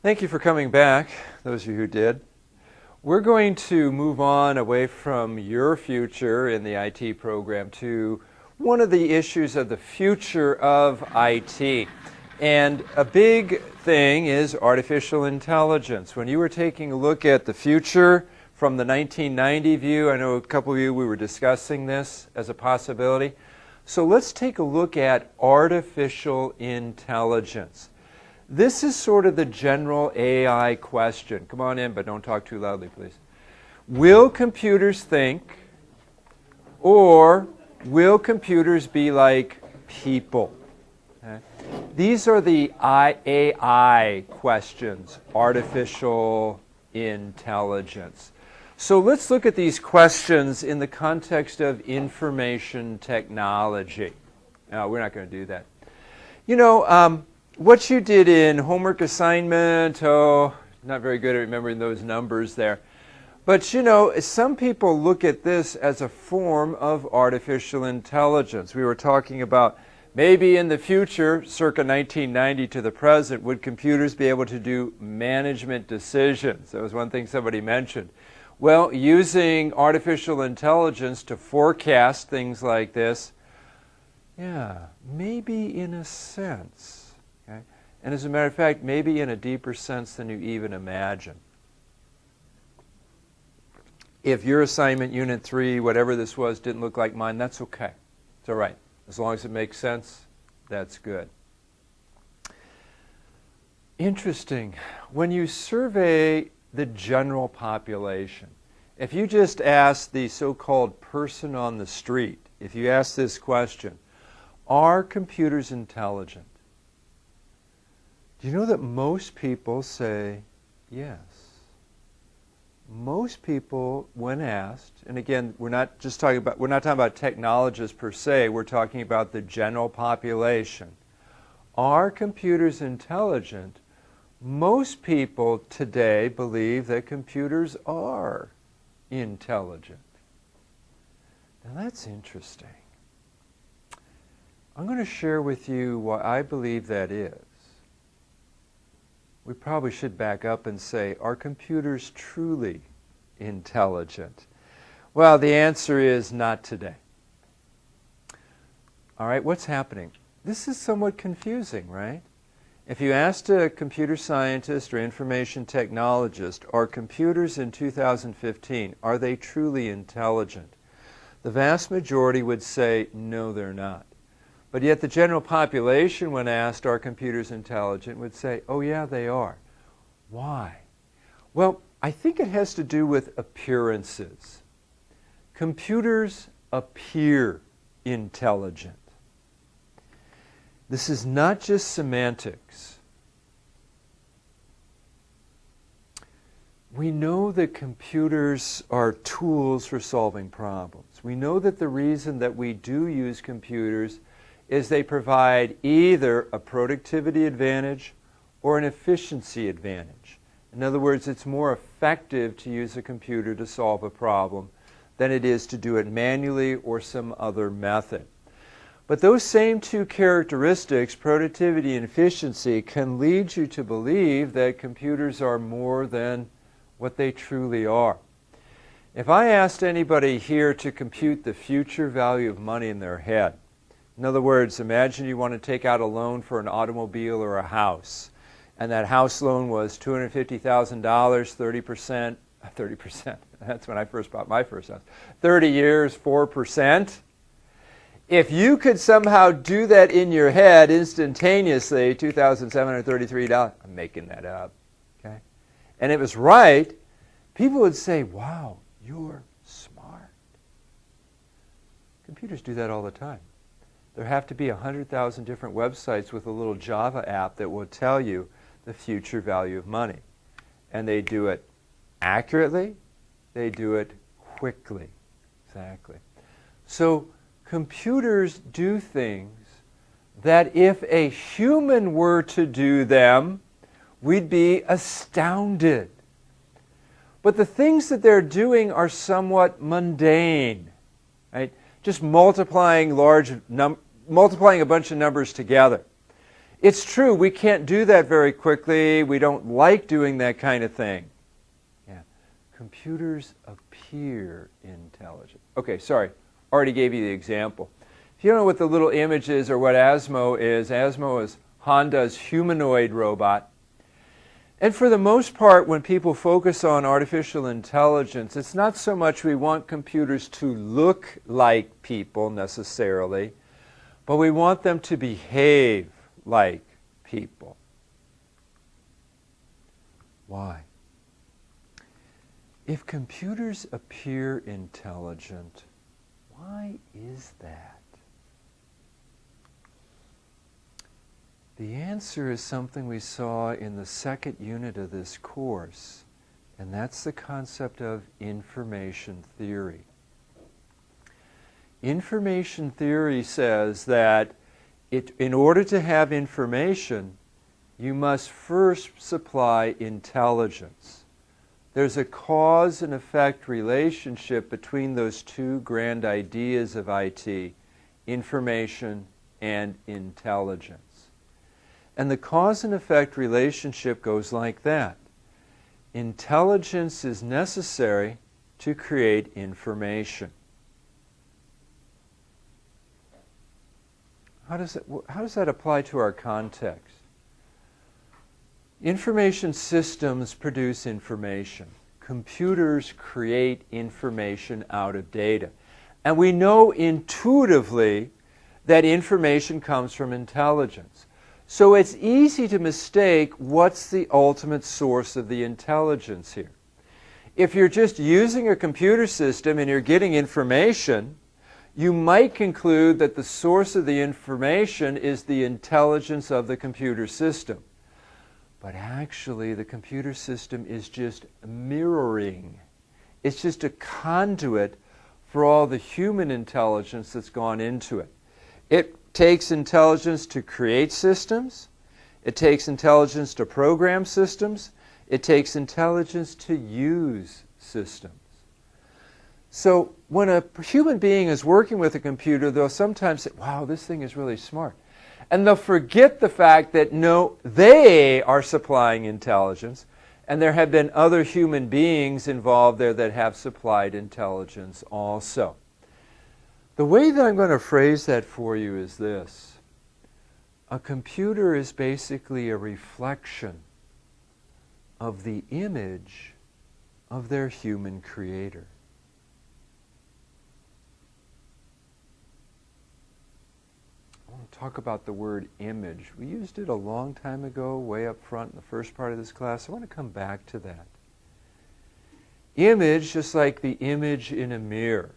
Thank you for coming back, those of you who did. We're going to move on away from your future in the IT program to one of the issues of the future of IT. And a big thing is artificial intelligence. When you were taking a look at the future from the 1990 view, I know a couple of you, we were discussing this as a possibility. So let's take a look at artificial intelligence. This is sort of the general AI question. Come on in, but don't talk too loudly, please. Will computers think, or will computers be like people? Okay. These are the AI questions, artificial intelligence. So let's look at these questions in the context of information technology. No, we're not going to do that. You know, what you did in homework assignment, not very good at remembering those numbers there. But you know, some people look at this as a form of artificial intelligence. We were talking about maybe in the future, circa 1990 to the present, would computers be able to do management decisions? That was one thing somebody mentioned. Well, using artificial intelligence to forecast things like this, yeah, maybe in a sense. Okay? And as a matter of fact, maybe in a deeper sense than you even imagine. If your assignment, Unit 3, whatever this was, didn't look like mine, that's okay. It's all right. As long as it makes sense, that's good. Interesting. When you survey the general population, if you just ask the so-called person on the street, if you ask this question, are computers intelligent? Do you know that most people say yes? Most people, when asked, and again, we're not talking about technologists per se, we're talking about the general population. Are computers intelligent? Most people today believe that computers are intelligent. Now that's interesting. I'm going to share with you why I believe that is. We probably should back up and say, are computers truly intelligent? Well, the answer is not today. All right, what's happening? This is somewhat confusing, right? If you asked a computer scientist or information technologist, are computers in 2015, are they truly intelligent? The vast majority would say, no, they're not. But yet the general population, when asked, are computers intelligent, would say, oh yeah, they are. Why? Well, I think it has to do with appearances. Computers appear intelligent. This is not just semantics. We know that computers are tools for solving problems. We know that the reason that we do use computers is they provide either a productivity advantage or an efficiency advantage. In other words, it's more effective to use a computer to solve a problem than it is to do it manually or some other method. But those same two characteristics, productivity and efficiency, can lead you to believe that computers are more than what they truly are. If I asked anybody here to compute the future value of money in their head, in other words, imagine you want to take out a loan for an automobile or a house, and that house loan was $250,000, 30%, that's when I first bought my first house, 30 years, 4%. If you could somehow do that in your head instantaneously, $2,733, I'm making that up, okay? And it was right, people would say, wow, you're smart. Computers do that all the time. There have to be 100,000 different websites with a little Java app that will tell you the future value of money. And they do it accurately, they do it quickly. Exactly. So computers do things that if a human were to do them, we'd be astounded. But the things that they're doing are somewhat mundane, right? Just multiplying a bunch of numbers together. It's true, we can't do that very quickly. We don't like doing that kind of thing. Yeah. Computers appear intelligent. Okay, sorry. Already gave you the example. If you don't know what the little image is or what Asmo is Honda's humanoid robot. And for the most part, when people focus on artificial intelligence, it's not so much we want computers to look like people necessarily, but we want them to behave like people. Why? If computers appear intelligent, why is that? The answer is something we saw in the second unit of this course, and that's the concept of information theory. Information theory says that in order to have information, you must first supply intelligence. There's a cause and effect relationship between those two grand ideas of IT, information and intelligence. And the cause and effect relationship goes like that. Intelligence is necessary to create information. How does that apply to our context? Information systems produce information. Computers create information out of data. And we know intuitively that information comes from intelligence. So it's easy to mistake what's the ultimate source of the intelligence here. If you're just using a computer system and you're getting information, you might conclude that the source of the information is the intelligence of the computer system. But actually, the computer system is just mirroring. It's just a conduit for all the human intelligence that's gone into it. It takes intelligence to create systems. It takes intelligence to program systems. It takes intelligence to use systems. So when a human being is working with a computer, they'll sometimes say, wow, this thing is really smart. And they'll forget the fact that no, they are supplying intelligence, and there have been other human beings involved there that have supplied intelligence also. The way that I'm going to phrase that for you is this. A computer is basically a reflection of the image of their human creator. I want to talk about the word image. We used it a long time ago, way up front in the first part of this class. I want to come back to that. Image, just like the image in a mirror.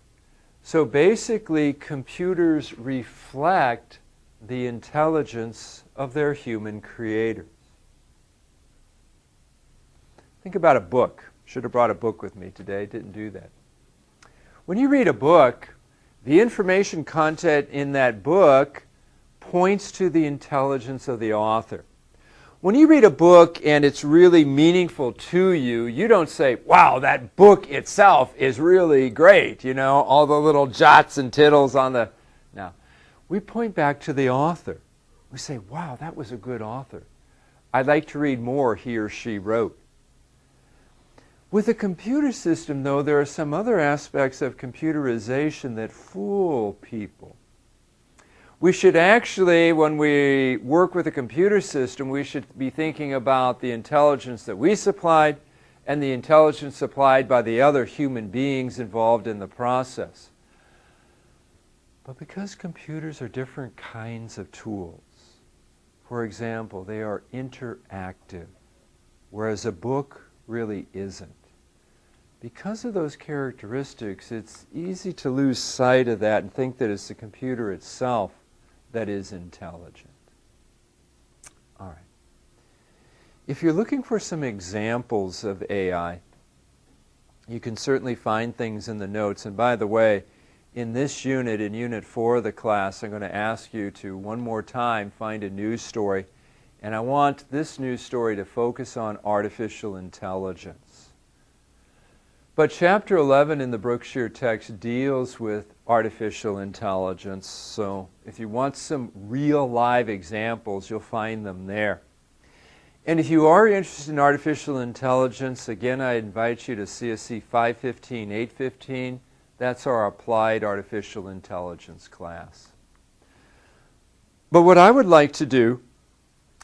So basically, computers reflect the intelligence of their human creators. Think about a book. Should have brought a book with me today. Didn't do that. When you read a book, the information content in that book points to the intelligence of the author. When you read a book and it's really meaningful to you, you don't say, wow, that book itself is really great, you know, all the little jots and tittles on the... No. We point back to the author. We say, wow, that was a good author. I'd like to read more he or she wrote. With a computer system, though, there are some other aspects of computerization that fool people. We should actually, when we work with a computer system, we should be thinking about the intelligence that we supplied and the intelligence supplied by the other human beings involved in the process. But because computers are different kinds of tools, for example, they are interactive, whereas a book really isn't. Because of those characteristics, it's easy to lose sight of that and think that it's the computer itself that is intelligent. All right. If you're looking for some examples of AI, you can certainly find things in the notes. And by the way, in this unit, in Unit 4 of the class, I'm going to ask you to, one more time, find a news story. And I want this news story to focus on artificial intelligence. But chapter 11 in the Brookshire text deals with artificial intelligence, so if you want some real live examples, you'll find them there. And if you are interested in artificial intelligence, again, I invite you to CSC 515, 815. That's our applied artificial intelligence class. But what I would like to do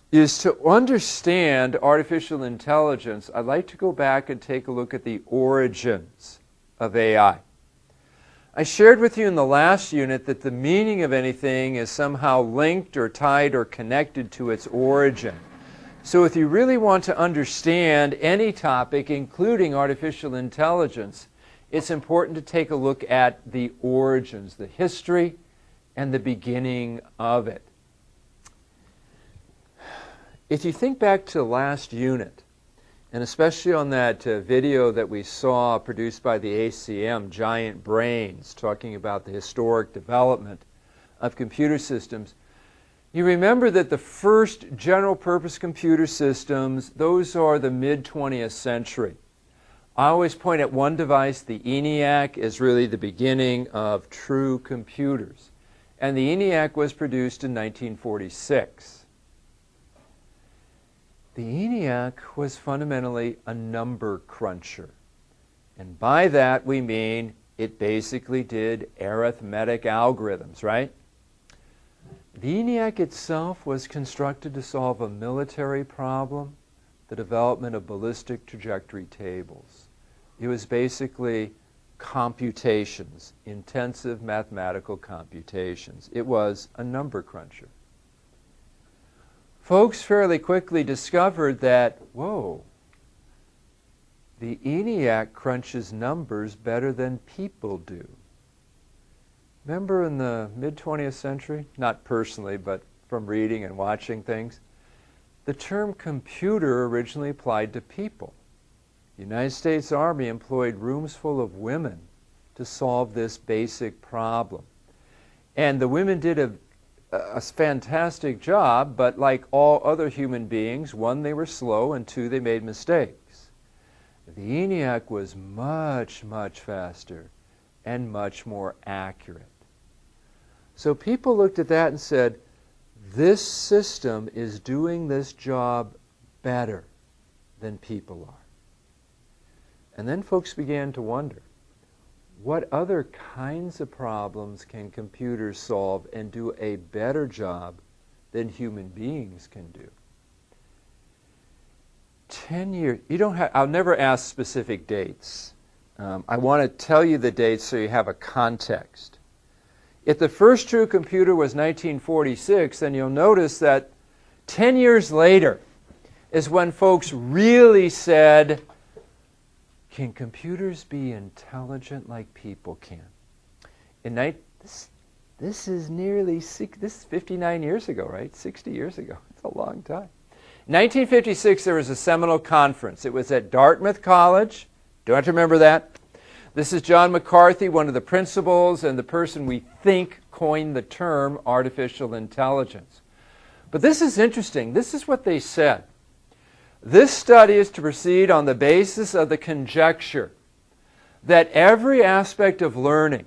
is to understand artificial intelligence. I'd like to go back and take a look at the origins of AI. I shared with you in the last unit that the meaning of anything is somehow linked or tied or connected to its origin. So if you really want to understand any topic, including artificial intelligence, it's important to take a look at the origins, the history, and the beginning of it. If you think back to the last unit, and especially on that video that we saw produced by the ACM, Giant Brains, talking about the historic development of computer systems, you remember that the first general-purpose computer systems, those are the mid-20th century. I always point at one device, the ENIAC, as really the beginning of true computers. And the ENIAC was produced in 1946. The ENIAC was fundamentally a number cruncher. And by that we mean it basically did arithmetic algorithms, right? The ENIAC itself was constructed to solve a military problem, the development of ballistic trajectory tables. It was basically computations, intensive mathematical computations. It was a number cruncher. Folks fairly quickly discovered that, whoa, the ENIAC crunches numbers better than people do. Remember in the mid-20th century, not personally, but from reading and watching things, the term computer originally applied to people. The United States Army employed rooms full of women to solve this basic problem. And the women did a fantastic job, but like all other human beings, one, they were slow, and two, they made mistakes. The ENIAC was much, much faster and much more accurate. So people looked at that and said, this system is doing this job better than people are. And then folks began to wonder, what other kinds of problems can computers solve and do a better job than human beings can do? 10 years, I'll never ask specific dates. I want to tell you the dates so you have a context. If the first true computer was 1946, then you'll notice that 10 years later is when folks really said, can computers be intelligent like people can? This is 59 years ago, right? 60 years ago. It's a long time. In 1956, there was a seminal conference. It was at Dartmouth College. Do you have to remember that? This is John McCarthy, one of the principals and the person we think coined the term artificial intelligence. But this is interesting. This is what they said. This study is to proceed on the basis of the conjecture that every aspect of learning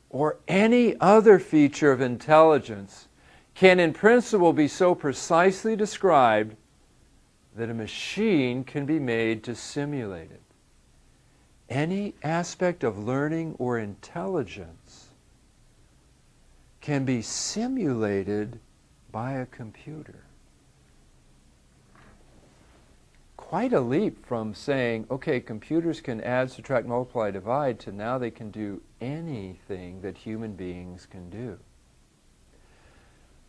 or any other feature of intelligence can in principle be so precisely described that a machine can be made to simulate it. Any aspect of learning or intelligence can be simulated by a computer. Quite a leap from saying, okay, computers can add, subtract, multiply, divide, to now they can do anything that human beings can do.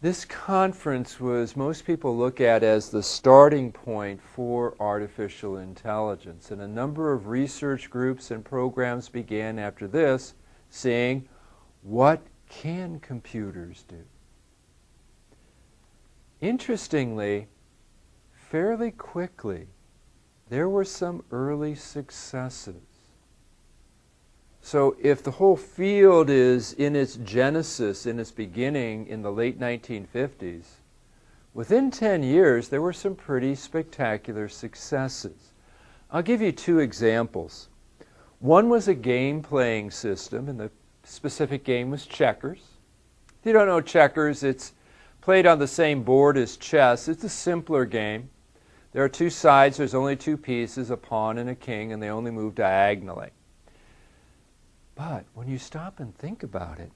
This conference was, most people look at as the starting point for artificial intelligence, and a number of research groups and programs began after this saying, what can computers do? Interestingly, fairly quickly, there were some early successes. So if the whole field is in its genesis, in its beginning in the late 1950s, within 10 years there were some pretty spectacular successes. I'll give you two examples. One was a game-playing system, and the specific game was checkers. If you don't know checkers, it's played on the same board as chess. It's a simpler game. There are two sides. There's only two pieces, a pawn and a king, and they only move diagonally. But when you stop and think about it,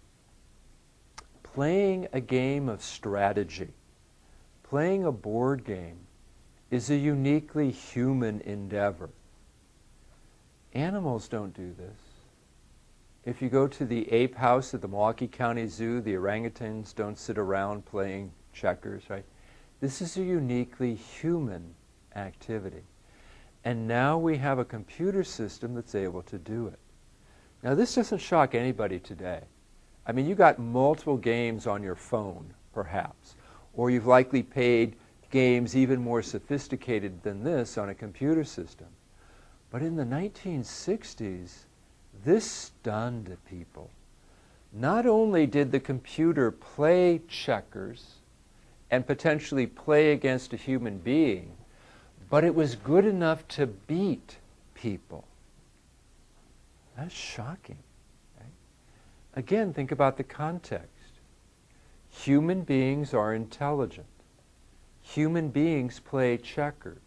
playing a game of strategy, playing a board game, is a uniquely human endeavor. Animals don't do this. If you go to the ape house at the Milwaukee County Zoo, the orangutans don't sit around playing checkers, right? This is a uniquely human activity. And now we have a computer system that's able to do it. Now this doesn't shock anybody today. I mean, you got multiple games on your phone, perhaps, or you've likely played games even more sophisticated than this on a computer system. But in the 1960s, this stunned people. Not only did the computer play checkers and potentially play against a human being, but it was good enough to beat people. That's shocking. Right? Again, think about the context. Human beings are intelligent. Human beings play checkers.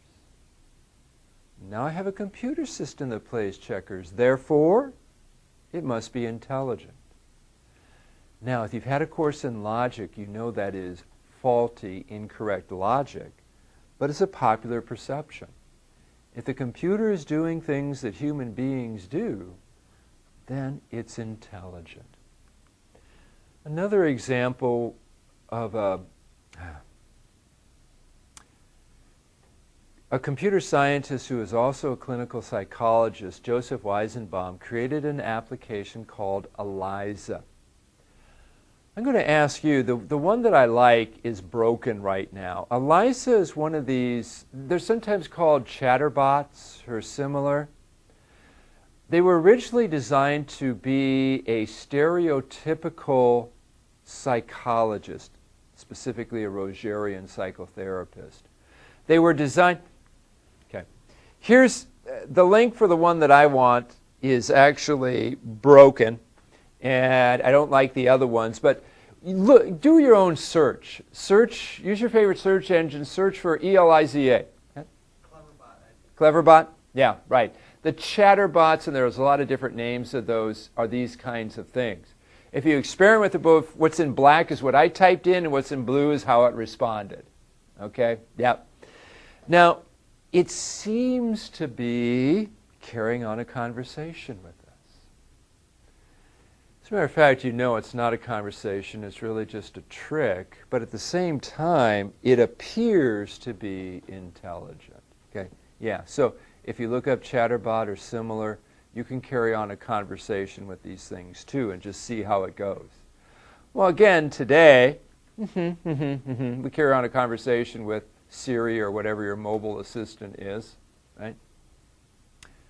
Now I have a computer system that plays checkers. Therefore, it must be intelligent. Now, if you've had a course in logic, you know that is faulty, incorrect logic, but it's a popular perception. If the computer is doing things that human beings do, then it's intelligent. Another example of a computer scientist who is also a clinical psychologist, Joseph Weizenbaum, created an application called ELIZA. I'm going to ask you, the one that I like is broken right now. ELIZA is one of these, they're sometimes called chatterbots or similar. They were originally designed to be a stereotypical psychologist, specifically a Rogerian psychotherapist. They were designed... Here's the link for the one that I want is actually broken, and I don't like the other ones, but look, do your own search. Use your favorite search engine, search for ELIZA. Cleverbot. Cleverbot? Yeah, right. The chatterbots, and there's a lot of different names of those, are these kinds of things. If you experiment with both, what's in black is what I typed in, and what's in blue is how it responded. Okay? Yep. Now, it seems to be carrying on a conversation with us. As a matter of fact, you know it's not a conversation, it's really just a trick, but at the same time, it appears to be intelligent. Okay? Yeah, so if you look up Chatterbot or similar, you can carry on a conversation with these things too and just see how it goes. Well, again, today, we carry on a conversation with Siri or whatever your mobile assistant is, right?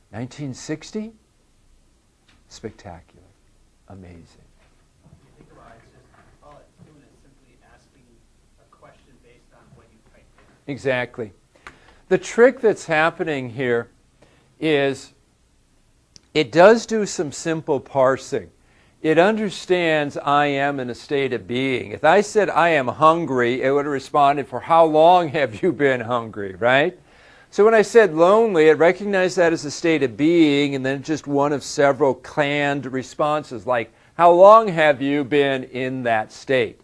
1960? Spectacular. Amazing. You think about it, it's just, all it's doing is simply asking a question based on what you typed in. Exactly. The trick that's happening here is it does do some simple parsing. It understands I am in a state of being. If I said I am hungry, it would have responded, for how long have you been hungry, right? So when I said lonely, it recognized that as a state of being, and then just one of several canned responses, like, how long have you been in that state?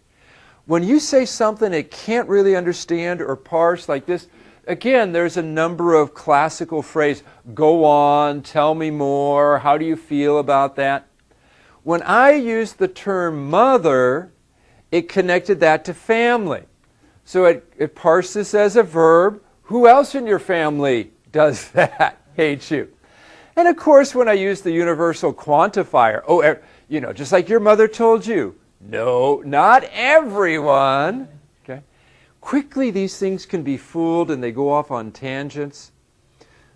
When you say something it can't really understand or parse like this, again, there's a number of classical phrases. Go on, tell me more, how do you feel about that? When I used the term mother, it connected that to family. So it parsed this as a verb. Who else in your family does that? Hates you. And of course, when I use the universal quantifier, just like your mother told you, no, not everyone. Okay? Quickly, these things can be fooled and they go off on tangents.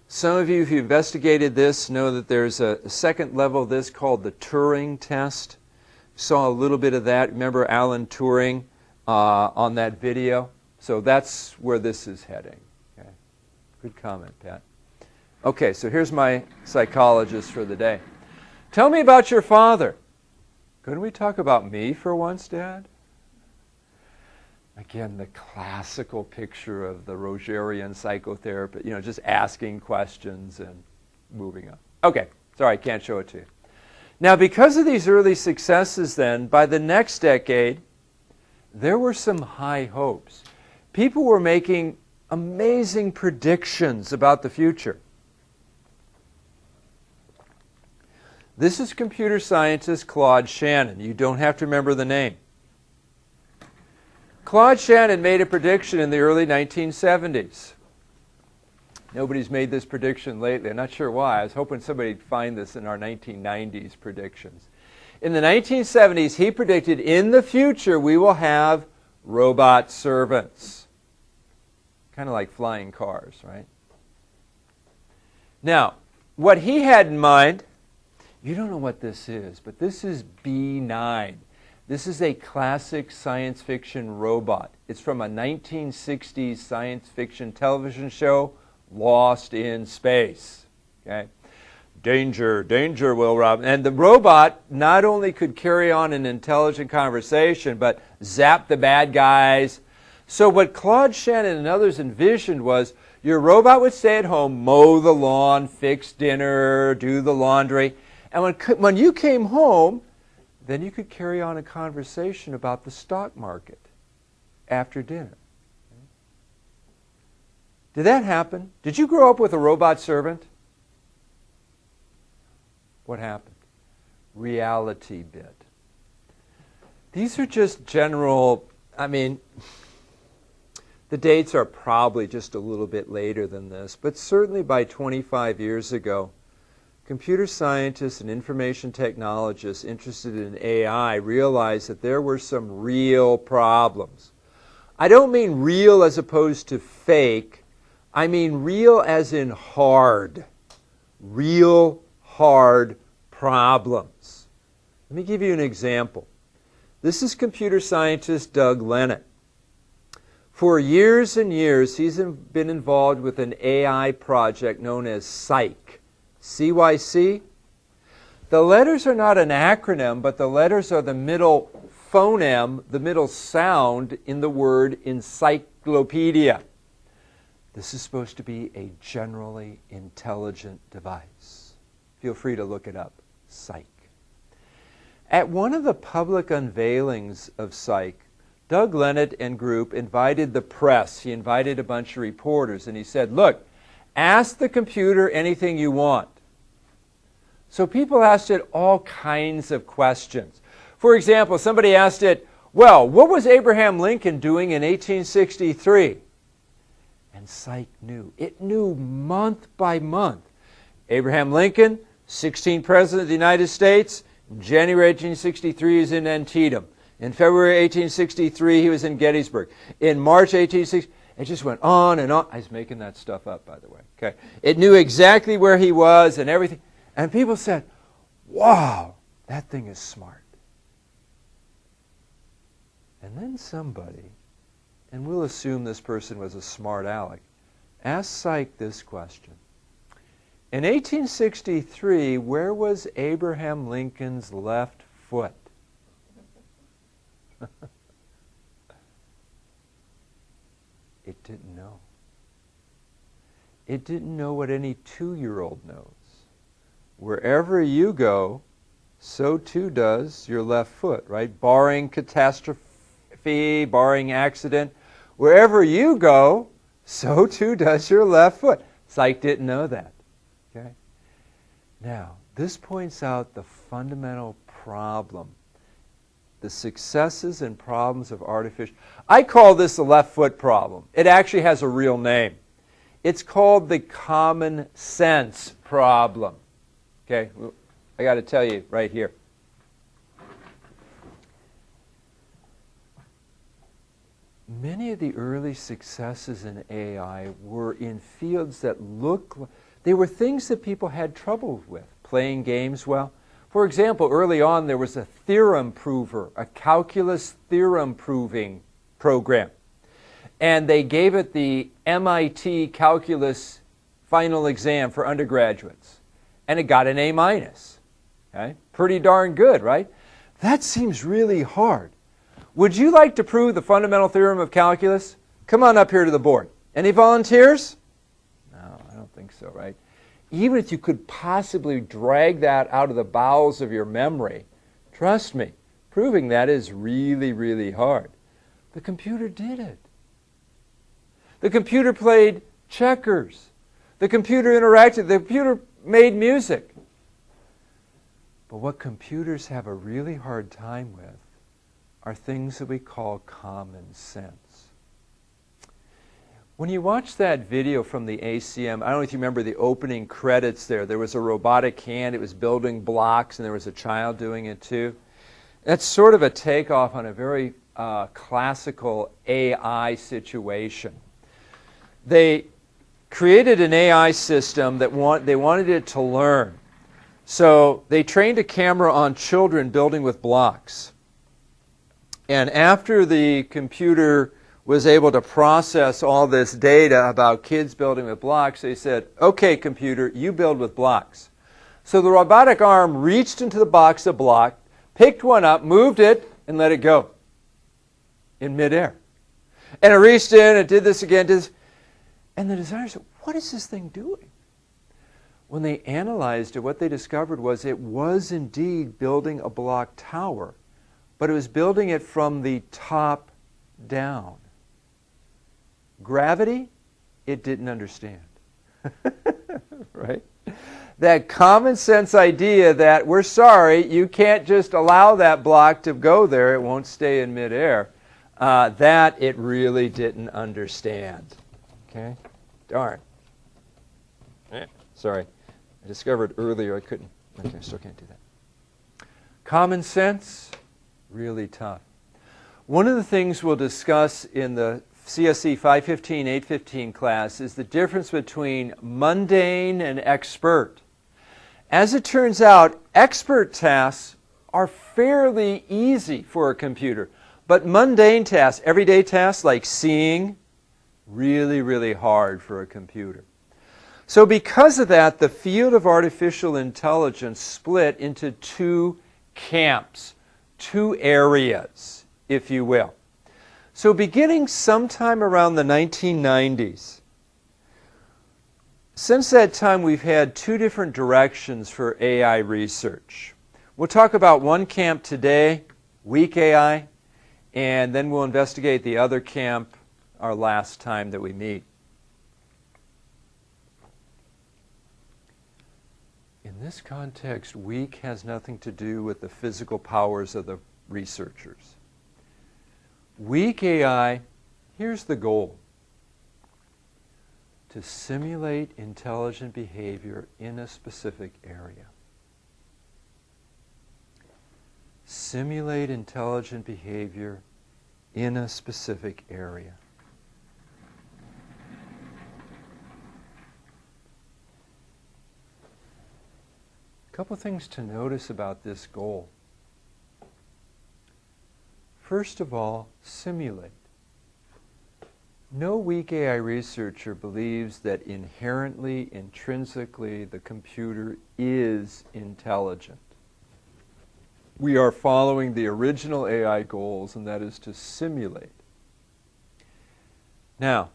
Some of you, if you investigated this, know that there's a second level of this called the Turing test. Saw a little bit of that. Remember Alan Turing on that video? So that's where this is heading. Okay. Good comment, Pat. Okay, so here's my psychologist for the day. Tell me about your father. Couldn't we talk about me for once, Dad? Again, the classical picture of the Rogerian psychotherapy, just asking questions and moving on. Okay, sorry, I can't show it to you. Now, because of these early successes then, by the next decade, there were some high hopes. People were making amazing predictions about the future. This is computer scientist Claude Shannon. You don't have to remember the name. Claude Shannon made a prediction in the early 1970s. Nobody's made this prediction lately. I'm not sure why. I was hoping somebody'd find this in our 1990s predictions. In the 1970s, he predicted in the future we will have robot servants. Kind of like flying cars, right? Now, what he had in mind, you don't know what this is, but this is B9. This is a classic science fiction robot. It's from a 1960s science fiction television show, Lost in Space. Okay? Danger, danger, Will Robinson. And the robot not only could carry on an intelligent conversation, but zap the bad guys. So what Claude Shannon and others envisioned was your robot would stay at home, mow the lawn, fix dinner, do the laundry. And when you came home, then you could carry on a conversation about the stock market after dinner. Did that happen? Did you grow up with a robot servant? What happened? Reality bit. These are just general, the dates are probably just a little bit later than this, but certainly by 25 years ago, computer scientists and information technologists interested in AI realized that there were some real problems. I don't mean real as opposed to fake. I mean real as in hard. Real hard problems. Let me give you an example. This is computer scientist Doug Lenat. For years and years, he's been involved with an AI project known as Cyc. CYC. The letters are not an acronym, but the letters are the middle phoneme, the middle sound in the word encyclopedia. This is supposed to be a generally intelligent device. Feel free to look it up, Cyc. At one of the public unveilings of Cyc, Doug Lenat and group invited the press. He invited a bunch of reporters, and he said, look, ask the computer anything you want. So people asked it all kinds of questions. For example, somebody asked it, well, what was Abraham Lincoln doing in 1863? And Cyc knew. It knew month by month. Abraham Lincoln, 16th President of the United States. In January 1863, he was in Antietam. In February 1863, he was in Gettysburg. In March 1860, it just went on and on. I was making that stuff up, by the way. Okay. It knew exactly where he was and everything. And people said, wow, that thing is smart. And then somebody, and we'll assume this person was a smart aleck, asked Cyc this question. In 1863, where was Abraham Lincoln's left foot? It didn't know. It didn't know what any 2-year-old knows. Wherever you go, so too does your left foot, right? Barring catastrophe, barring accident, wherever you go, so too does your left foot. Cyc didn't know that. Okay? Now, this points out the fundamental problem, the successes and problems of artificial. I call this the left foot problem. It actually has a real name. It's called the common sense problem. Okay, I got to tell you right here. Many of the early successes in AI were in fields that they were things that people had trouble with. Playing games well. For example, early on there was a theorem prover, a calculus theorem proving program. And they gave it the MIT Calculus final exam for undergraduates, and it got an A minus. Okay? Pretty darn good, right? That seems really hard. Would you like to prove the fundamental theorem of calculus? Come on up here to the board. Any volunteers? No, I don't think so, right? Even if you could possibly drag that out of the bowels of your memory, trust me, proving that is really, really hard. The computer did it. The computer played checkers. The computer interacted. The computer made music. But what computers have a really hard time with are things that we call common sense. When you watch that video from the ACM, I don't know if you remember the opening credits there. There was a robotic hand. It was building blocks, and there was a child doing it too. That's sort of a takeoff on a very classical AI situation. They created an AI system that they wanted it to learn. So they trained a camera on children building with blocks. And after the computer was able to process all this data about kids building with blocks, they said, okay, computer, you build with blocks. So the robotic arm reached into the box of blocks, picked one up, moved it, and let it go in midair. And it reached in, it did this again, and the designer said, what is this thing doing? When they analyzed it, what they discovered was it was indeed building a block tower, but it was building it from the top down. Gravity, it didn't understand. Right? That common sense idea that we're sorry, you can't just allow that block to go there, it won't stay in midair, that it really didn't understand. Okay? Darn. Sorry. I discovered earlier I couldn't. Okay, I still can't do that. Common sense, really tough. One of the things we'll discuss in the CSE 515, 815 class is the difference between mundane and expert. As it turns out, expert tasks are fairly easy for a computer, but mundane tasks, everyday tasks like seeing, really, really hard for a computer. So because of that, the field of artificial intelligence split into two camps, two areas, if you will. So beginning sometime around the 1990s, since that time we've had two different directions for AI research. We'll talk about one camp today, weak AI, and then we'll investigate the other camp our last time that we meet. In this context, weak has nothing to do with the physical powers of the researchers. Weak AI, here's the goal: to simulate intelligent behavior in a specific area. Simulate intelligent behavior in a specific area. A couple things to notice about this goal. First of all, simulate. No weak AI researcher believes that inherently, intrinsically, the computer is intelligent. We are following the original AI goals, and that is to simulate. Now,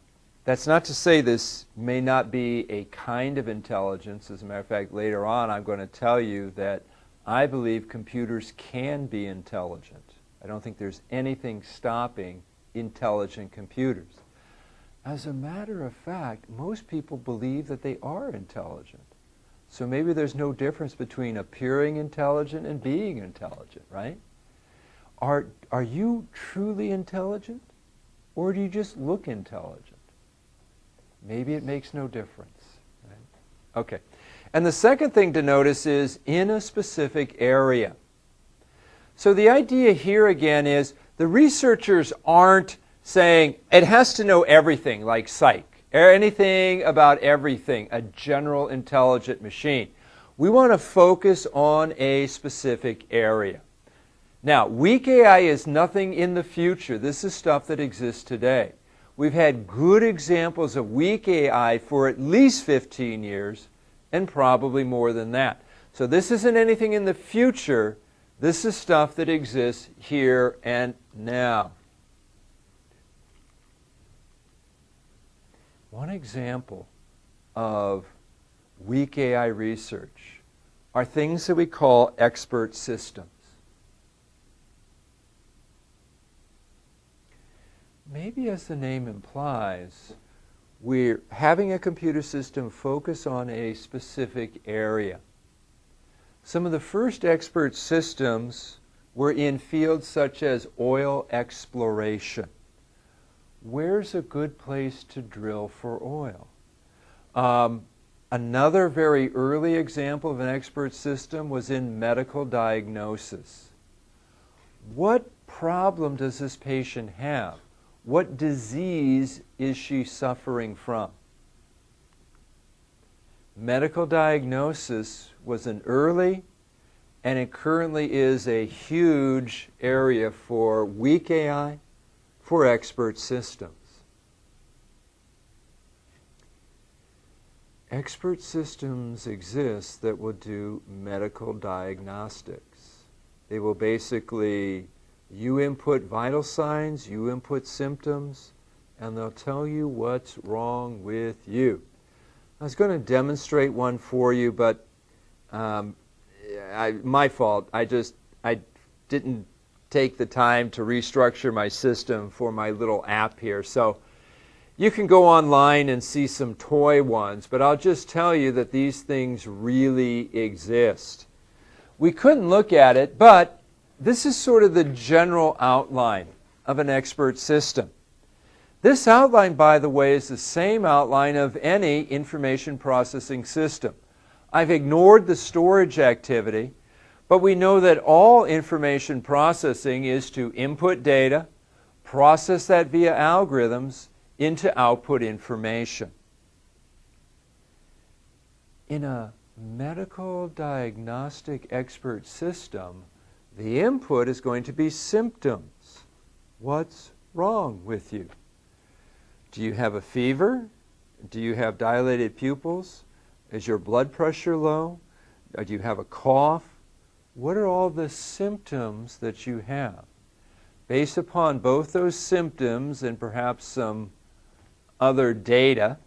that's not to say this may not be a kind of intelligence. As a matter of fact, later on I'm going to tell you that I believe computers can be intelligent. I don't think there's anything stopping intelligent computers. As a matter of fact, most people believe that they are intelligent. So maybe there's no difference between appearing intelligent and being intelligent, right? Are you truly intelligent, or do you just look intelligent? Maybe it makes no difference. Right? Okay. And the second thing to notice is in a specific area. So the idea here again is the researchers aren't saying it has to know everything like psych, or anything about everything, a general intelligent machine. We want to focus on a specific area. Now, weak AI is nothing in the future. This is stuff that exists today. We've had good examples of weak AI for at least 15 years, and probably more than that. So this isn't anything in the future. This is stuff that exists here and now. One example of weak AI research are things that we call expert systems. Maybe as the name implies, we're having a computer system focus on a specific area. Some of the first expert systems were in fields such as oil exploration. Where's a good place to drill for oil? Another very early example of an expert system was in medical diagnosis. What problem does this patient have? What disease is she suffering from? Medical diagnosis was an early, and it currently is a huge area for weak AI, for expert systems. Expert systems exist that will do medical diagnostics. They will basically, you input vital signs, you input symptoms, and they'll tell you what's wrong with you. I was going to demonstrate one for you, but my fault. I didn't take the time to restructure my system for my little app here. So you can go online and see some toy ones, but I'll just tell you that these things really exist. We couldn't look at it, but this is sort of the general outline of an expert system. This outline, by the way, is the same outline of any information processing system. I've ignored the storage activity, but we know that all information processing is to input data, process that via algorithms into output information. In a medical diagnostic expert system, the input is going to be symptoms. What's wrong with you? Do you have a fever? Do you have dilated pupils? Is your blood pressure low? Do you have a cough? What are all the symptoms that you have? Based upon both those symptoms and perhaps some other data,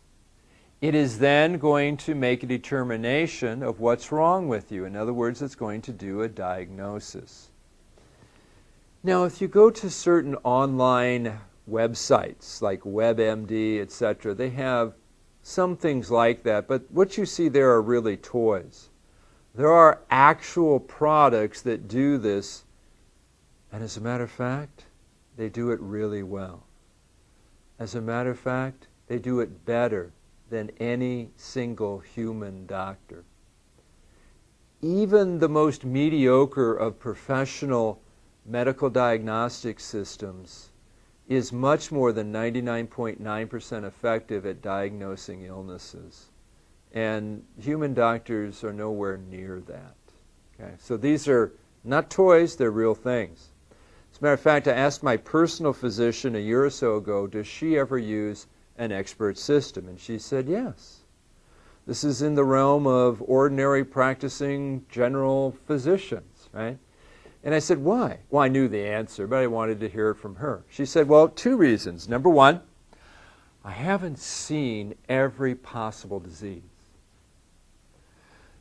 it is then going to make a determination of what's wrong with you. In other words, it's going to do a diagnosis. Now, if you go to certain online websites like WebMD, etc., they have some things like that, but what you see there are really toys. There are actual products that do this, and as a matter of fact, they do it really well. As a matter of fact, they do it better than any single human doctor. Even the most mediocre of professional medical diagnostic systems is much more than 99.9% effective at diagnosing illnesses. And human doctors are nowhere near that. Okay? So these are not toys, they're real things. As a matter of fact, I asked my personal physician a year or so ago, does she ever use an expert system? And she said yes. This is in the realm of ordinary practicing general physicians, right? And I said, why? Well, I knew the answer, but I wanted to hear it from her. She said, well, two reasons. Number one, I haven't seen every possible disease.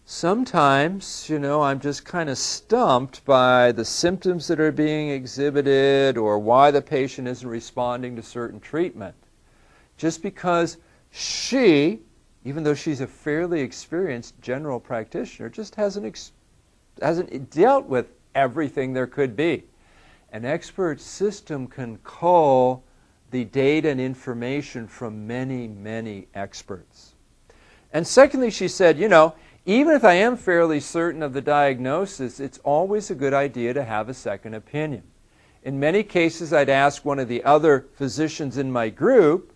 Sometimes, I'm just kind of stumped by the symptoms that are being exhibited or why the patient isn't responding to certain treatment. Just because she, even though she's a fairly experienced general practitioner, just hasn't dealt with everything there could be. An expert system can cull the data and information from many, many experts. And secondly, she said, even if I am fairly certain of the diagnosis, it's always a good idea to have a second opinion. In many cases, I'd ask one of the other physicians in my group,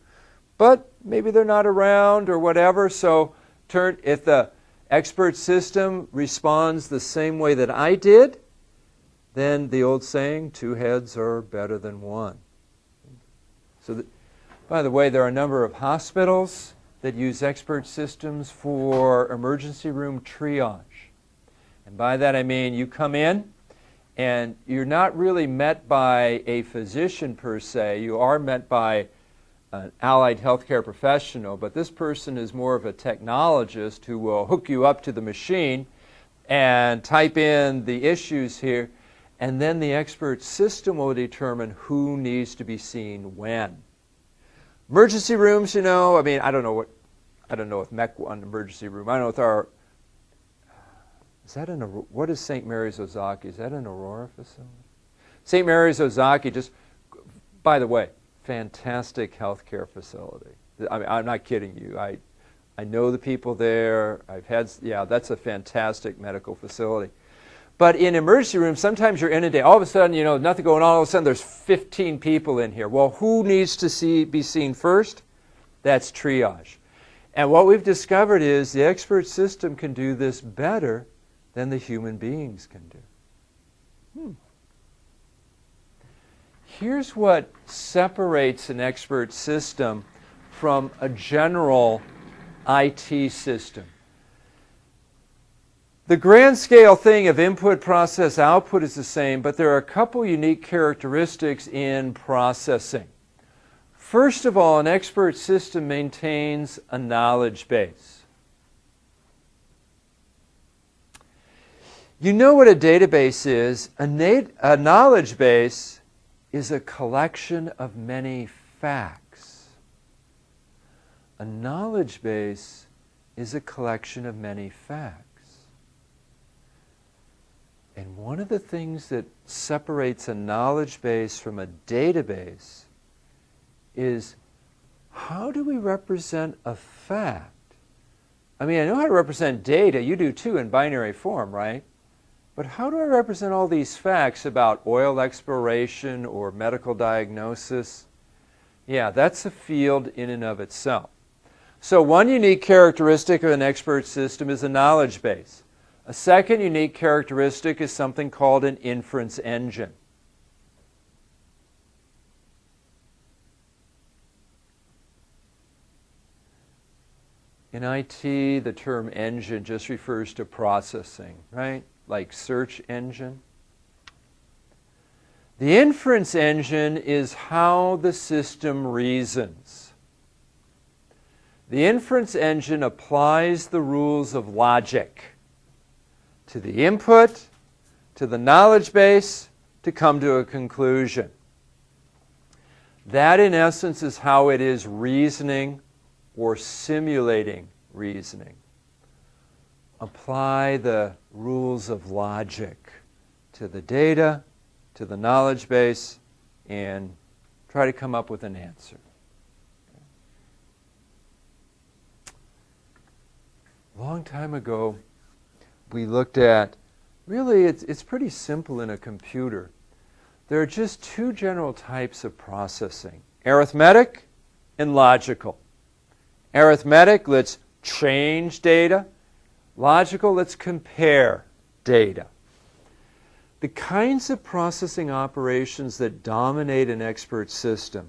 but maybe they're not around or whatever, so if the expert system responds the same way that I did, then the old saying, two heads are better than one. So By the way, there are a number of hospitals that use expert systems for emergency room triage. And by that I mean you come in and you're not really met by a physician per se. You are met by an allied healthcare professional, but this person is more of a technologist who will hook you up to the machine and type in the issues here, and then the expert system will determine who needs to be seen when. Emergency rooms, you know, I mean, I don't know if MEC one emergency room. I don't know if our is that an what is St. Mary's Ozaki? Is that an Aurora facility? St. Mary's Ozaki, just by the way, fantastic healthcare facility. I mean, I'm not kidding you. I know the people there. That's a fantastic medical facility. But in emergency rooms, sometimes you're inundated. All of a sudden, you know, nothing going on. All of a sudden, there's 15 people in here. Well, who needs to be seen first? That's triage. And what we've discovered is the expert system can do this better than the human beings can do. Here's what separates an expert system from a general IT system. The grand scale thing of input, process, output is the same, but there are a couple unique characteristics in processing. First of all, an expert system maintains a knowledge base. You know what a database is. A knowledge base is a collection of many facts. A knowledge base is a collection of many facts. And one of the things that separates a knowledge base from a database is, how do we represent a fact? I mean, I know how to represent data. You do too in binary form, right? But how do I represent all these facts about oil exploration or medical diagnosis? Yeah, that's a field in and of itself. So one unique characteristic of an expert system is a knowledge base. A second unique characteristic is something called an inference engine. In IT, the term engine just refers to processing, right? Like search engine. The inference engine is how the system reasons. The inference engine applies the rules of logic to the input, to the knowledge base, to come to a conclusion. That, in essence, is how it is reasoning or simulating reasoning. Apply the rules of logic to the data, to the knowledge base, and try to come up with an answer. A long time ago, we looked at, really it's pretty simple in a computer. There are just two general types of processing: arithmetic and logical. Arithmetic, let's change data. Logical, let's compare data. The kinds of processing operations that dominate an expert system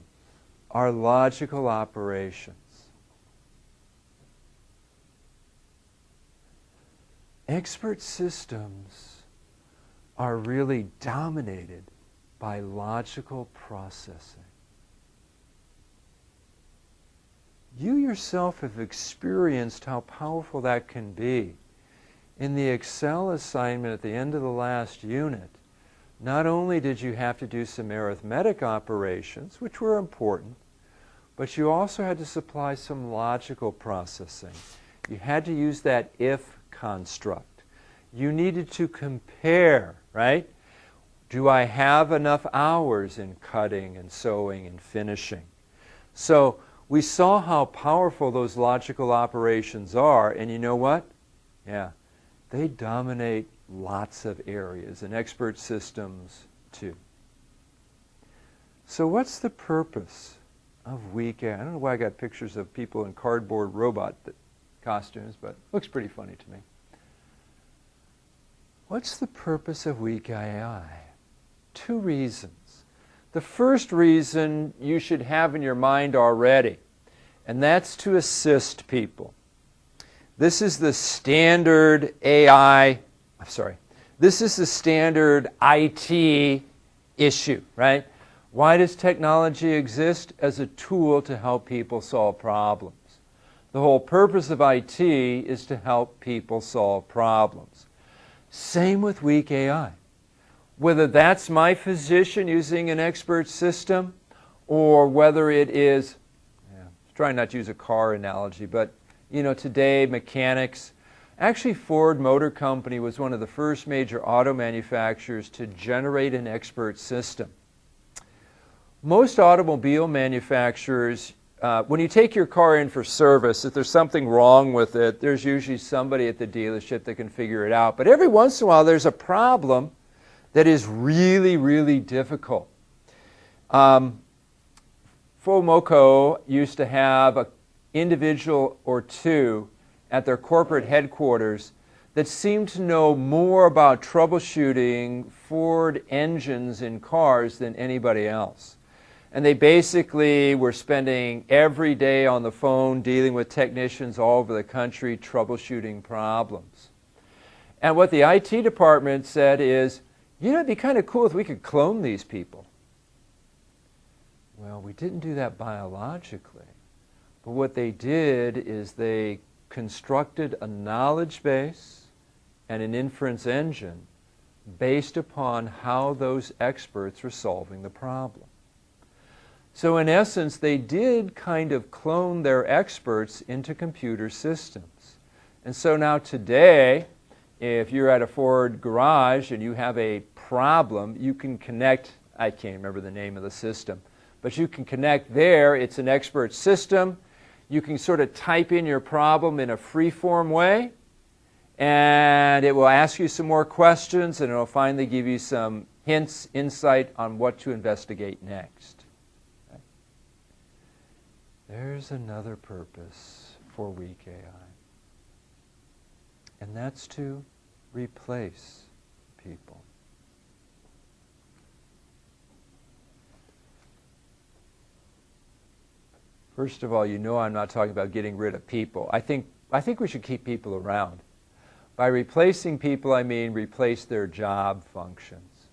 are logical operations. Expert systems are really dominated by logical processing. You yourself have experienced how powerful that can be. In the Excel assignment at the end of the last unit, not only did you have to do some arithmetic operations, which were important, but you also had to supply some logical processing. You had to use that if construct. You needed to compare, right? Do I have enough hours in cutting and sewing and finishing? So we saw how powerful those logical operations are, and you know what? Yeah, they dominate lots of areas, and expert systems too. So what's the purpose of weak AI? I don't know why I got pictures of people in cardboard robot costumes, but it looks pretty funny to me. What's the purpose of weak AI? Two reasons. The first reason you should have in your mind already, and that's to assist people. This is the standard this is the standard IT issue, right? Why does technology exist? As a tool to help people solve problems. The whole purpose of IT is to help people solve problems. Same with weak AI. Whether that's my physician using an expert system, or whether it is, trying not to use a car analogy, but today mechanics. Actually, Ford Motor Company was one of the first major auto manufacturers to generate an expert system. Most automobile manufacturers, when you take your car in for service, if there's something wrong with it, there's usually somebody at the dealership that can figure it out. But every once in a while, there's a problem that is really, really difficult. Fomoco used to have an individual or two at their corporate headquarters that seemed to know more about troubleshooting Ford engines in cars than anybody else. And they basically were spending every day on the phone dealing with technicians all over the country troubleshooting problems. And what the IT department said is, it'd be kind of cool if we could clone these people. Well, we didn't do that biologically. But what they did is they constructed a knowledge base and an inference engine based upon how those experts were solving the problem. So in essence, they did kind of clone their experts into computer systems. And so now today, if you're at a Ford garage and you have a problem, you can connect, I can't remember the name of the system, but you can connect there. It's an expert system. You can sort of type in your problem in a free-form way, and it will ask you some more questions, and it will finally give you some hints, insight on what to investigate next. Okay. There's another purpose for weak AI. And that's to replace people. First of all, I'm not talking about getting rid of people. I think we should keep people around. By replacing people, I mean replace their job functions.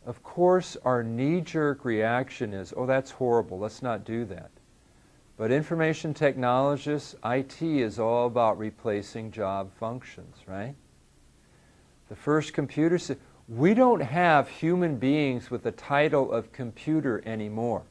Of course, our knee-jerk reaction is, oh, that's horrible, let's not do that. But information technologists, IT is all about replacing job functions, right? The first computer system, we don't have human beings with the title of computer anymore.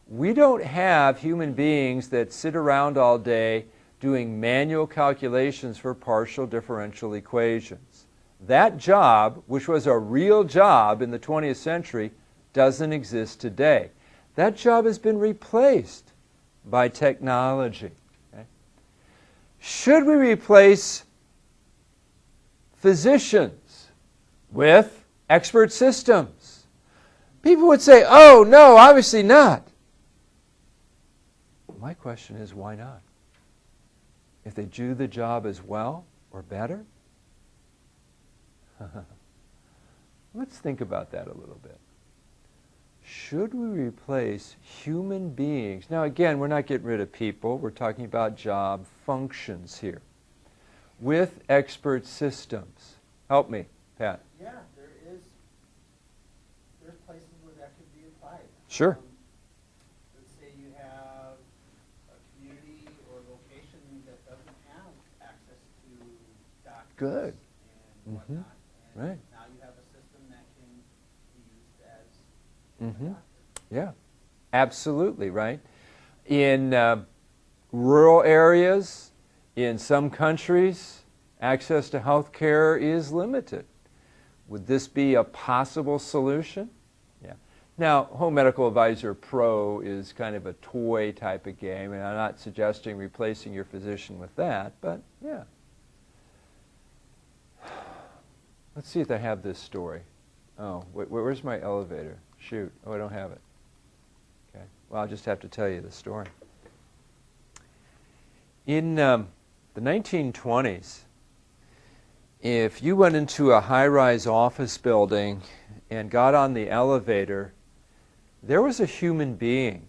We don't have human beings that sit around all day doing manual calculations for partial differential equations. That job, which was a real job in the 20th century, doesn't exist today. That job has been replaced by technology. Okay? Should we replace physicians with expert systems? People would say, oh, no, obviously not. My question is, why not? If they do the job as well or better? Let's think about that a little bit. Should we replace human beings? Now again, we're not getting rid of people. We're talking about job functions here. With expert systems. Help me, Pat. Yeah, there's places where that could be applied. Sure. Let's say you have a community or location that doesn't have access to doctors. Good. And whatnot. And Right. now you have a system that can be used as a doctor. Yeah, absolutely, right? In rural areas, in some countries, access to health care is limited. Would this be a possible solution? Yeah. Now, Home Medical Advisor Pro is kind of a toy type of game, and I'm not suggesting replacing your physician with that, but yeah. Let's see if I have this story. Oh, where's my elevator? Shoot. Oh, I don't have it. Okay. Well, I'll just have to tell you the story. In the 1920s, if you went into a high-rise office building and got on the elevator, there was a human being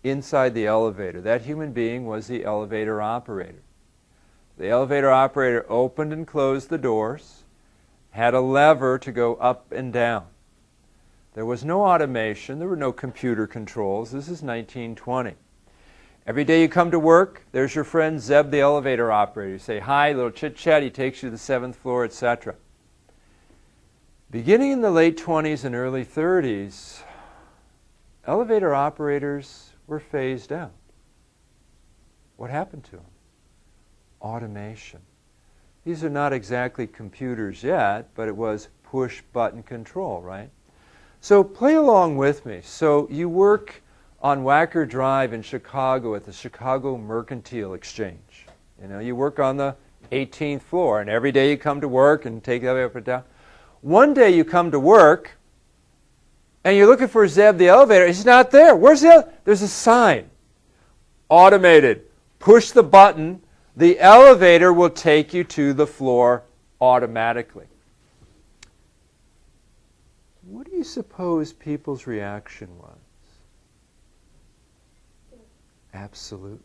inside the elevator. That human being was the elevator operator. The elevator operator opened and closed the doors, had a lever to go up and down. There was no automation. There were no computer controls. This is 1920. Every day you come to work, there's your friend Zeb, the elevator operator. You say hi, little chit-chat, he takes you to the 7th floor, etc. Beginning in the late 20s and early 30s, elevator operators were phased out. What happened to them? Automation. These are not exactly computers yet, but it was push-button control, right? So play along with me. So you work on Wacker Drive in Chicago at the Chicago Mercantile Exchange. You know, you work on the 18th floor, and every day you come to work and take that way up and down. One day you come to work, and you're looking for Zeb, the elevator. He's not there. Where's the? There's a sign. Automated. Push the button. The elevator will take you to the floor automatically. What do you suppose people's reaction was? Absolutely.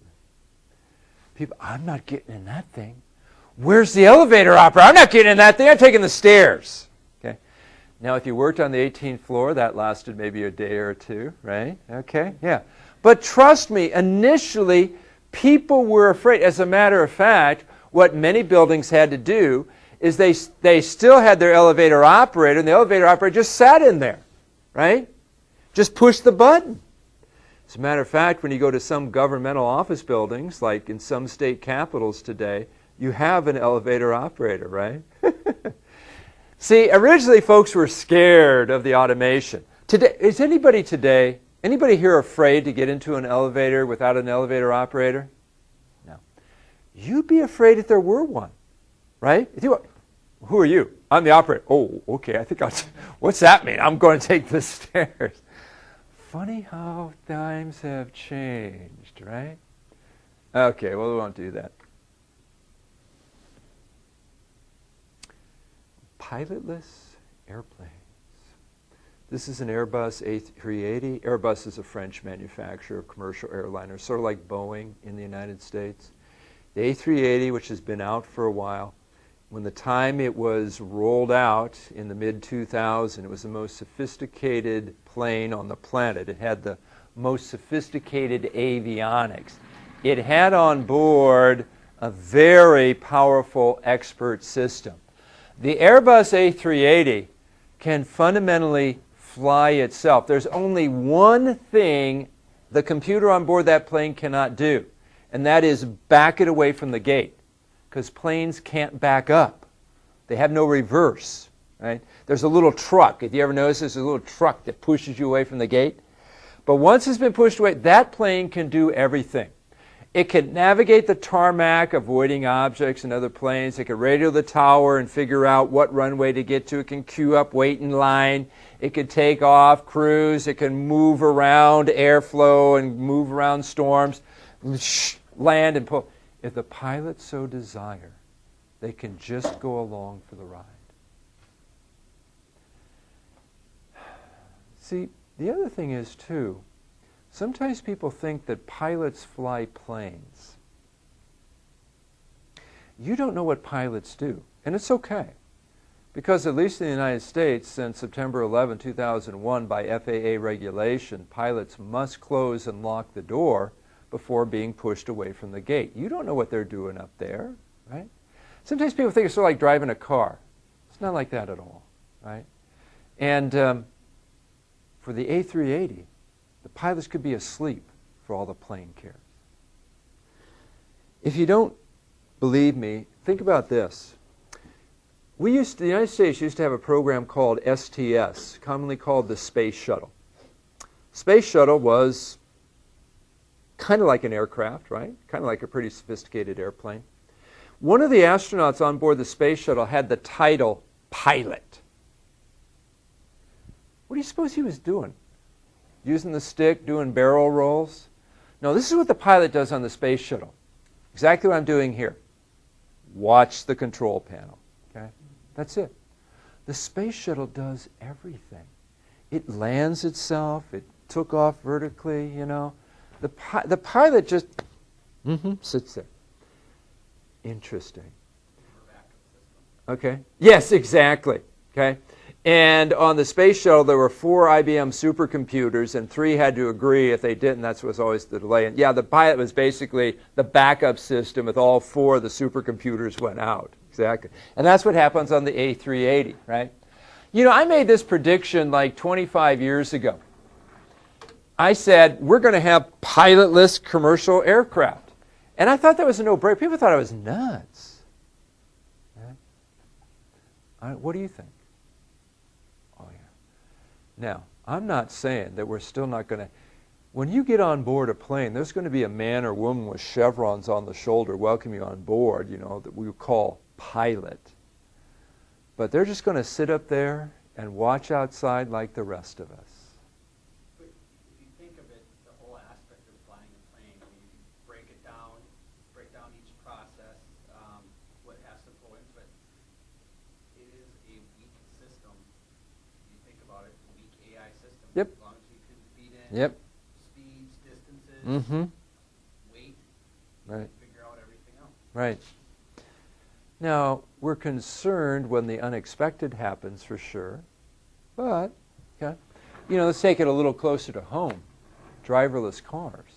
People, I'm not getting in that thing. Where's the elevator operator? I'm not getting in that thing. I'm taking the stairs. Okay. Now, if you worked on the 18th floor, that lasted maybe a day or two, right? Okay, yeah. But trust me, initially, people were afraid. As a matter of fact, what many buildings had to do is they still had their elevator operator, and the elevator operator just sat in there, right? Just pushed the button. As a matter of fact, when you go to some governmental office buildings, like in some state capitals today, you have an elevator operator, right? See, originally folks were scared of the automation. Today, is anybody here afraid to get into an elevator without an elevator operator? No. You'd be afraid if there were one, right? Who are you? I'm the operator. Oh, okay, I think what's that mean? I'm going to take the stairs. Funny how times have changed, right? Okay, well, we won't do that. Pilotless airplanes. This is an Airbus A380. Airbus is a French manufacturer of commercial airliners, sort of like Boeing in the United States. The A380, which has been out for a while, when the time it was rolled out in the mid-2000s, it was the most sophisticated plane on the planet. It had the most sophisticated avionics. It had on board a very powerful expert system. The Airbus A380 can fundamentally fly itself. There's only one thing the computer on board that plane cannot do, and that is back it away from the gate, because planes can't back up. They have no reverse, right? There's a little truck. If you ever notice, there's a little truck that pushes you away from the gate. But once it's been pushed away, that plane can do everything. It can navigate the tarmac, avoiding objects and other planes. It can radio the tower and figure out what runway to get to. It can queue up, wait in line. It can take off, cruise. It can move around airflow and move around storms, land and pull. If the pilots so desire, they can just go along for the ride. See, the other thing is, too, sometimes people think that pilots fly planes. You don't know what pilots do, and it's okay. Because at least in the United States, since September 11, 2001, by FAA regulation, pilots must close and lock the door before being pushed away from the gate. You don't know what they're doing up there, right? Sometimes people think it's sort of like driving a car. It's not like that at all, right? And for the A380, the pilots could be asleep for all the plane cares. If you don't believe me, think about this. The United States used to have a program called STS, commonly called the Space Shuttle. Space Shuttle was kind of like an aircraft, right? Kind of like a pretty sophisticated airplane. One of the astronauts on board the Space Shuttle had the title pilot. What do you suppose he was doing? Using the stick, doing barrel rolls? No, this is what the pilot does on the Space Shuttle. Exactly what I'm doing here. Watch the control panel. Okay? That's it. The space shuttle does everything. It lands itself. It took off vertically, you know. The pilot just sits there. Interesting. Okay. Yes, exactly. Okay. And on the space shuttle, there were 4 IBM supercomputers, and 3 had to agree. If they didn't, that was always the delay. And yeah, the pilot was basically the backup system. With all 4 of the supercomputers went out. Exactly. And that's what happens on the A380, right? You know, I made this prediction like 25 years ago. I said, we're going to have pilotless commercial aircraft. And I thought that was a no-brainer. People thought I was nuts. Right? What do you think? Oh, yeah. Now, I'm not saying that we're still not going to... When you get on board a plane, there's going to be a man or woman with chevrons on the shoulder welcoming you on board, you know, that we call pilot. But they're just going to sit up there and watch outside like the rest of us. But if you think of it, the whole aspect of flying a plane, I mean, if you break down each process, what has to go into it, it is a weak system. If you think about it, a weak AI system. Yep. As long as you can feed in Yep. speeds, distances, weight, Right. figure out everything else. Right. Now, we're concerned when the unexpected happens, for sure. But, okay, you know, let's take it a little closer to home. Driverless cars.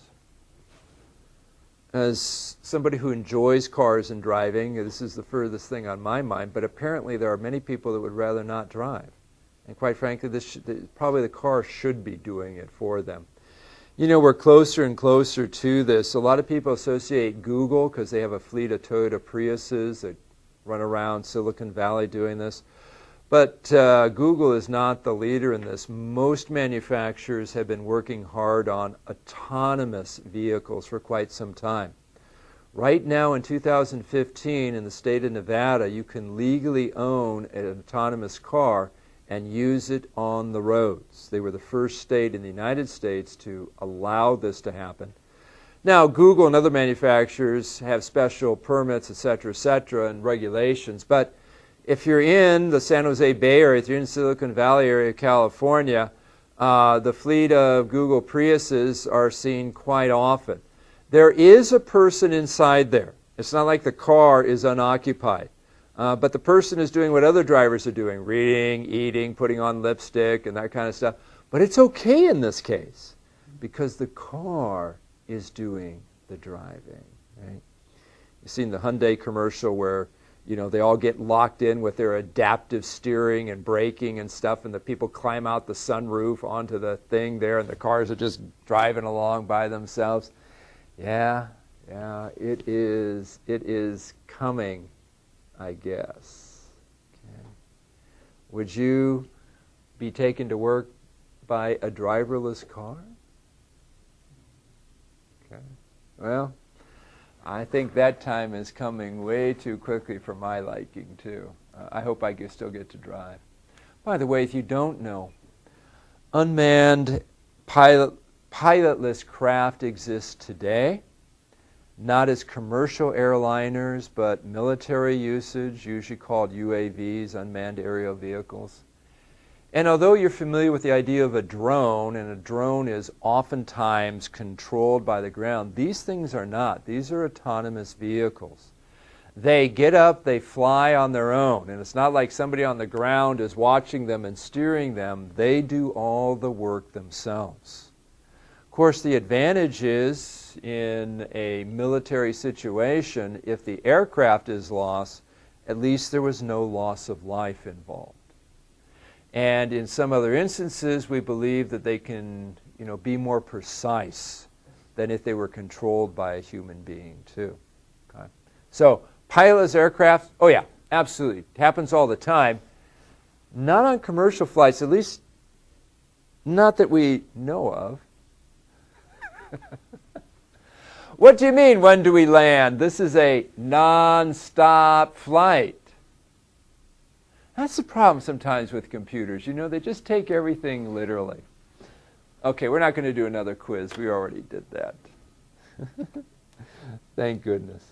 As somebody who enjoys cars and driving, this is the furthest thing on my mind, but apparently there are many people that would rather not drive. And quite frankly, probably the car should be doing it for them. You know, we're closer and closer to this. A lot of people associate Google because they have a fleet of Toyota Priuses that run around Silicon Valley doing this. But Google is not the leader in this. Most manufacturers have been working hard on autonomous vehicles for quite some time. Right now in 2015 in the state of Nevada, you can legally own an autonomous car and use it on the roads. They were the first state in the United States to allow this to happen. Now, Google and other manufacturers have special permits, et cetera, and regulations. But if you're in the San Jose Bay Area, if you're in Silicon Valley area, California, the fleet of Google Priuses are seen quite often. There is a person inside there. It's not like the car is unoccupied. But the person is doing what other drivers are doing, reading, eating, putting on lipstick, and that kind of stuff. But it's okay in this case because the car is doing the driving. Right? You've seen the Hyundai commercial where, you know, they all get locked in with their adaptive steering and braking and stuff, and the people climb out the sunroof onto the thing there, and the cars are just driving along by themselves. Yeah, it is coming, I guess. Okay. Would you be taken to work by a driverless car? Okay. Well, I think that time is coming way too quickly for my liking, too. I hope I still get to drive. By the way, if you don't know, unmanned pilotless craft exists today. Not as commercial airliners, but military usage, usually called UAVs, unmanned aerial vehicles. And although you're familiar with the idea of a drone, and a drone is oftentimes controlled by the ground, these things are not. These are autonomous vehicles. They get up, they fly on their own, and it's not like somebody on the ground is watching them and steering them. They do all the work themselves. Of course, the advantage is in a military situation, if the aircraft is lost, at least there was no loss of life involved. And in some other instances, we believe that they can, you know, be more precise than if they were controlled by a human being, too. Okay? So, pilotless aircraft, oh yeah, absolutely. It happens all the time. Not on commercial flights, at least not that we know of. What do you mean, when do we land? This is a non-stop flight. That's the problem sometimes with computers. You know, they just take everything literally. Okay, we're not going to do another quiz. We already did that. Thank goodness.